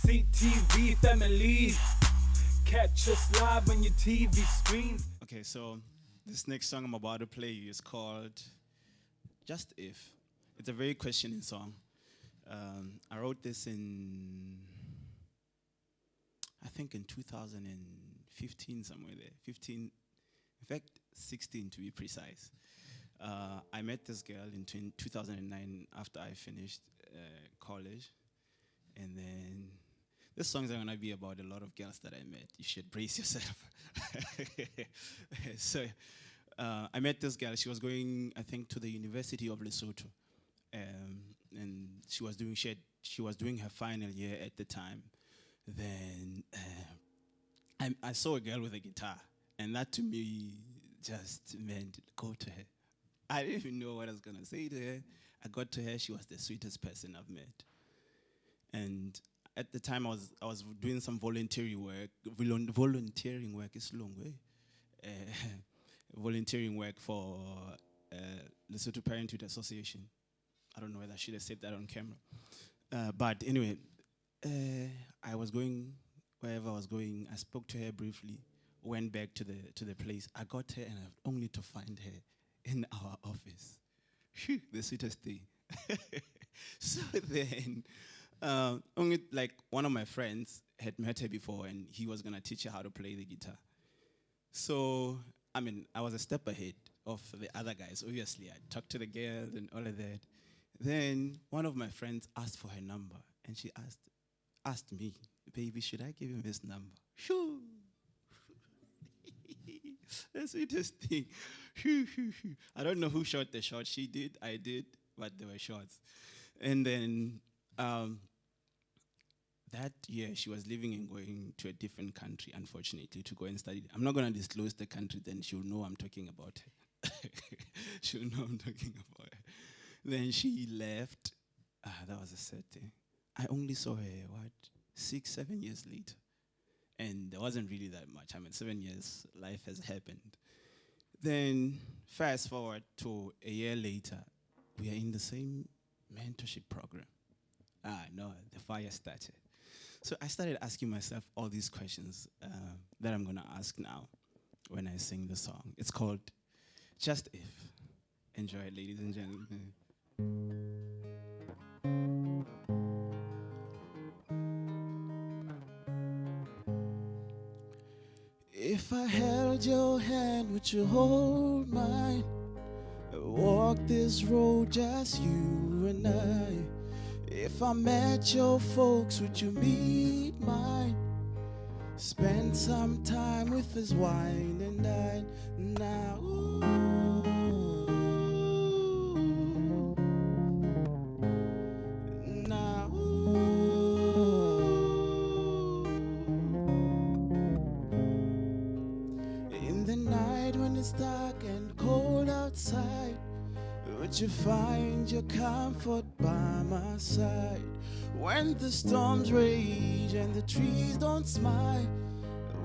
CTV family. Catch us live on your TV screen. Okay, so this next song I'm about to play is called Just If. It's a very questioning song. I wrote this I think in 2015, somewhere there. 15, in fact, 16 to be precise. I met this girl in 2009 after I finished college. And then this songs are going to be about a lot of girls that I met. You should brace yourself. So I met this girl. She was going, I think, to the University of Lesotho. And she was doing her final year at the time. Then I saw a girl with a guitar. And that to me just meant go to her. I didn't even know what I was going to say to her. I got to her. She was the sweetest person I've met. And at the time, I was doing some volunteering work. Volunteering work is long way. Volunteering work for Lesotho Parenthood Association. I don't know whether I should have said that on camera. But anyway, I was going wherever I was going. I spoke to her briefly. Went back to the place. I got her, and I only to find her in our office. Phew, the sweetest thing. So then. Only like one of my friends had met her before, and he was gonna teach her how to play the guitar. So I mean, I was a step ahead of the other guys. Obviously, I talked to the girl and all of that. Then one of my friends asked for her number, and she asked me, "Baby, should I give him his number?" Sure. The sweetest thing. I don't know who shot the shot. She did, I did, but there were shots. And then. That year, she was leaving and going to a different country, unfortunately, to go and study. I'm not going to disclose the country, then she'll know I'm talking about her. She'll know I'm talking about her. Then she left. That was a sad thing. I only saw her, 6, 7 years later. And there wasn't really that much. I mean, 7 years, life has happened. Then, fast forward to a year later, we are in the same mentorship program. No, the fire started. So I started asking myself all these questions that I'm going to ask now when I sing the song. It's called Just If. Enjoy it, ladies and gentlemen. If I held your hand, would you hold mine? Walk this road, just you and I. If I met your folks, would you meet mine? Spend some time with us, wine and dine. Now, now, in the night when it's dark and cold outside, would you find your comfort by my side? When the storms rage and the trees don't smile,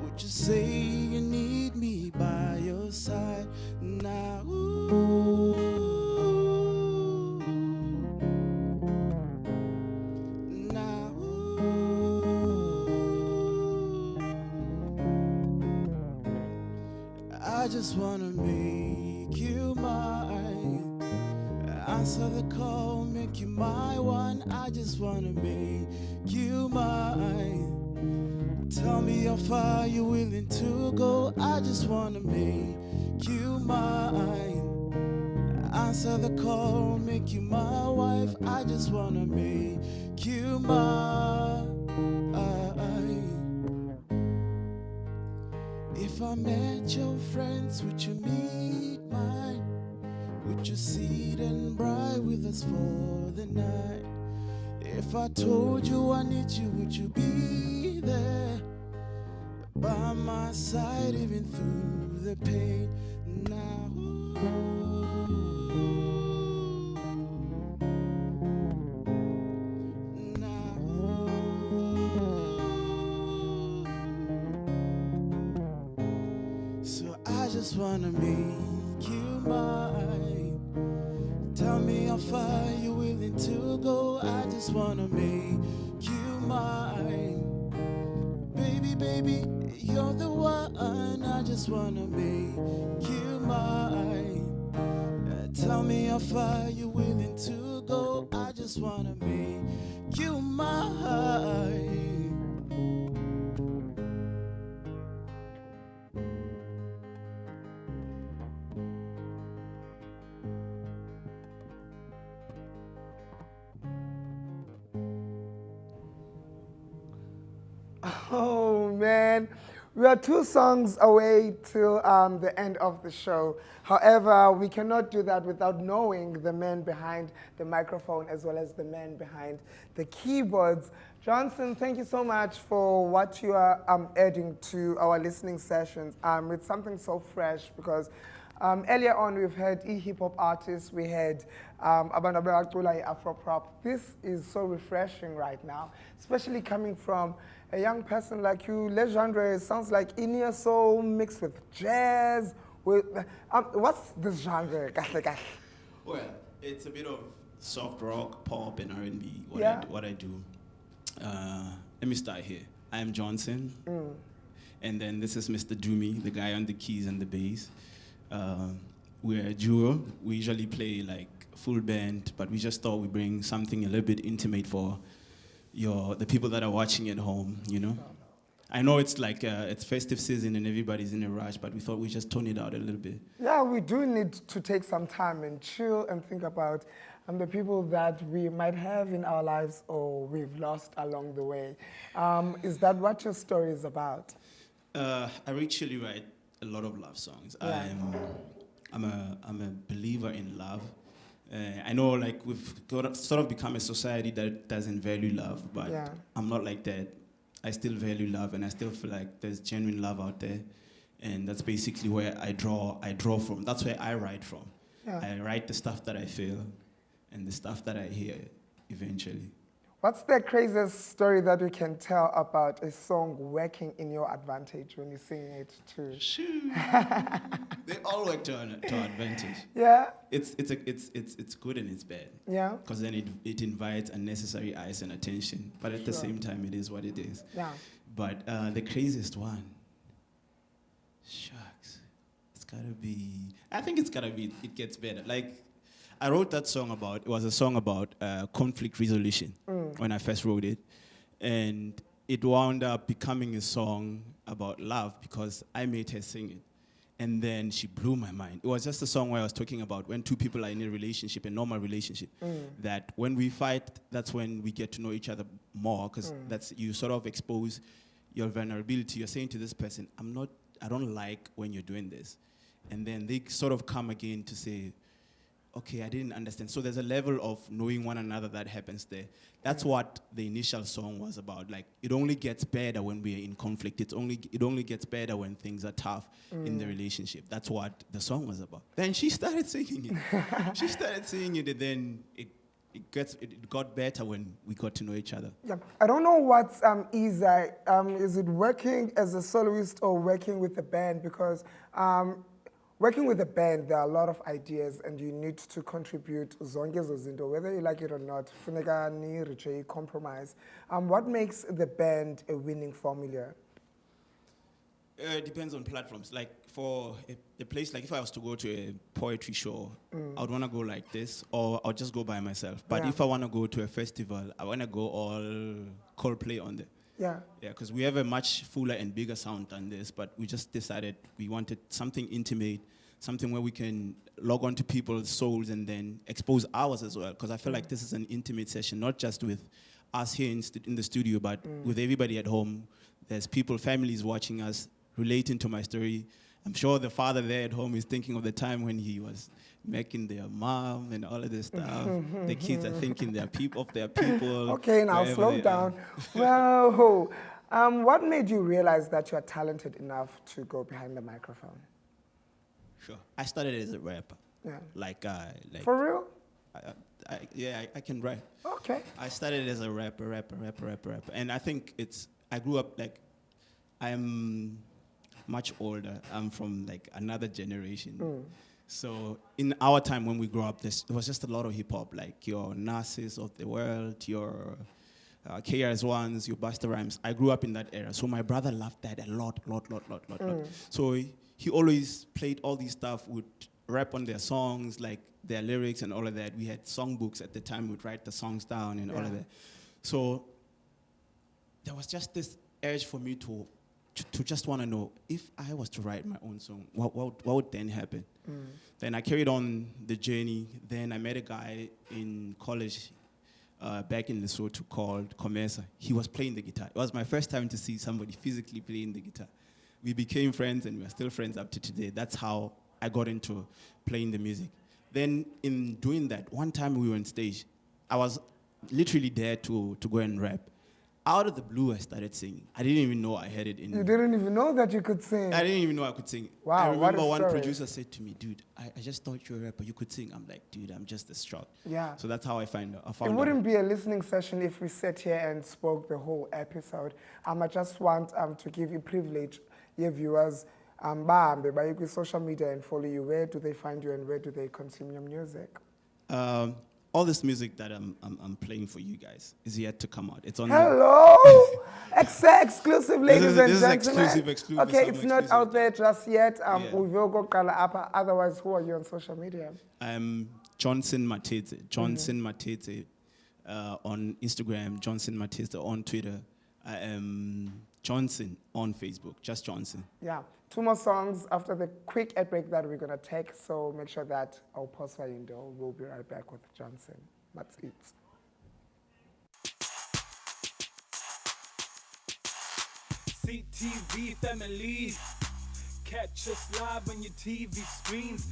would you say you need me by your side? Now, now, I just wanna make you mine. Answer the call, make you my one. I just wanna make you mine. Tell me how far you're willing to go. I just wanna make you mine. Answer the call, make you my wife. I just wanna make you mine. If I met your friends, would you meet mine? Would you sit and bright with us for the night? If I told you I need you, would you be there by my side even through the pain? Now, now, so I just wanna make you mine. Tell me how far you're willing to go. I just wanna make you mine. Baby, baby, you're the one. I just wanna make you mine. Tell me how far you're willing to go. I just wanna make you mine. Oh man, we are 2 songs away till the end of the show. However, we cannot do that without knowing the man behind the microphone as well as the man behind the keyboards. Johnson, thank you so much for what you are adding to our listening sessions. It's something so fresh because earlier on we've had hip hop artists, we had Abantu Abacula Afro Pop. This is so refreshing right now, especially coming from a young person like you. Le genre sounds like India soul mixed with jazz. With what's this genre? Well, it's a bit of soft rock, pop, and R&B. What I do. Let me start here. I am Johnson, and then this is Mr. Doomy, the guy on the keys and the bass. We're a duo. We usually play like full band, but we just thought we'd bring something a little bit intimate for the people that are watching at home, you know? I know it's like it's festive season and everybody's in a rush, but we thought we'd just tone it out a little bit. Yeah, we do need to take some time and chill and think about the people that we might have in our lives or we've lost along the way. Is that what your story is about? I actually write a lot of love songs. Yeah. I'm a believer in love. I know, like, we've sort of become a society that doesn't value love, but Yeah. I'm not like that. I still value love, and I still feel like there's genuine love out there, and that's basically where I draw from. That's where I write from. Yeah. I write the stuff that I feel, and the stuff that I hear eventually. What's the craziest story that you can tell about a song working in your advantage when you sing it too? Shoo. They all work to our advantage. Yeah? It's good and it's bad. Yeah? Because then it invites unnecessary eyes and attention. But at the same time, it is what it is. Yeah. But the craziest one, shucks, I think it's gotta be, it gets better. Like, I wrote that song it was a song about conflict resolution when I first wrote it. And it wound up becoming a song about love because I made her sing it. And then she blew my mind. It was just a song where I was talking about when two people are in a relationship, a normal relationship, that when we fight, that's when we get to know each other more, because that's, you sort of expose your vulnerability. You're saying to this person, I don't like when you're doing this. And then they sort of come again to say, okay, I didn't understand. So there's a level of knowing one another that happens there. That's what the initial song was about. Like, it only gets better when we're in conflict. It only gets better when things are tough in the relationship. That's what the song was about. Then she started singing it. And then it got better when we got to know each other. Yeah. I don't know what's easier. Is it working as a soloist or working with a band? Because working with a band, there are a lot of ideas and you need to contribute zonke ezo zinto, whether you like it or not. Funeka ni reach a compromise. What makes the band a winning formula? It depends on platforms. Like, for a place, like if I was to go to a poetry show, I would want to go like this, or I'll just go by myself. But if I want to go to a festival, I want to go all Coldplay on there. Yeah. Yeah, because we have a much fuller and bigger sound than this, but we just decided we wanted something intimate, something where we can log on to people's souls and then expose ours as well. Because I feel like this is an intimate session, not just with us here in the studio, but with everybody at home. There's people, families watching us, relating to my story. I'm sure the father there at home is thinking of the time when he was making their mom and all of this stuff. The kids are thinking they're people. Okay, now slow down. Well, what made you realize that you are talented enough to go behind the microphone? Sure. I started as a rapper. Yeah. Like For real? I can rap. Okay. I started as a rapper. And I think I grew up, like, I'm much older. I'm from like another generation. So in our time when we grew up, there was just a lot of hip hop, like your Nas's of the world, your KRS-Ones, your Busta Rhymes. I grew up in that era. So my brother loved that a lot. So he always played all these stuff, would rap on their songs, like their lyrics and all of that. We had songbooks at the time, we'd write the songs down and all of that. So there was just this urge for me to just want to know, if I was to write my own song, what would then happen? Then I carried on the journey. Then I met a guy in college back in Lesotho called Komesa. He was playing the guitar. It was my first time to see somebody physically playing the guitar. We became friends, and we're still friends up to today. That's how I got into playing the music. Then in doing that, one time we were on stage. I was literally there to go and rap. Out of the blue, I started singing. I didn't even know I had it in me. You didn't even know that you could sing? I didn't even know I could sing. Wow, I remember what a one story. producer said to me, dude, I just thought you were a rapper. You could sing. I'm like, dude, I'm just a struck. Yeah. So that's how I found It out. wouldn't be a listening session if we sat here and spoke the whole episode. I just want to give you privilege, your viewers, by social media and follow you. Where do they find you and where do they consume your music? All this music that I'm playing for you guys is yet to come out. It's on Hello! EKSE exclusive, ladies and this gentlemen. is exclusive. Okay, it's not exclusive. out there just yet. Yeah. We will go up. Otherwise, who are you on social media? I'm Johnson Mathetse. Johnson Mathetse on Instagram. Johnson Mathetse on Twitter. I am Johnson on Facebook. Just Johnson. Yeah. 2 more songs after the quick ad break that we're going to take. So make sure that I'll pause for you. We'll be right back with Johnson. That's it. CTV family, catch us live on your TV screens.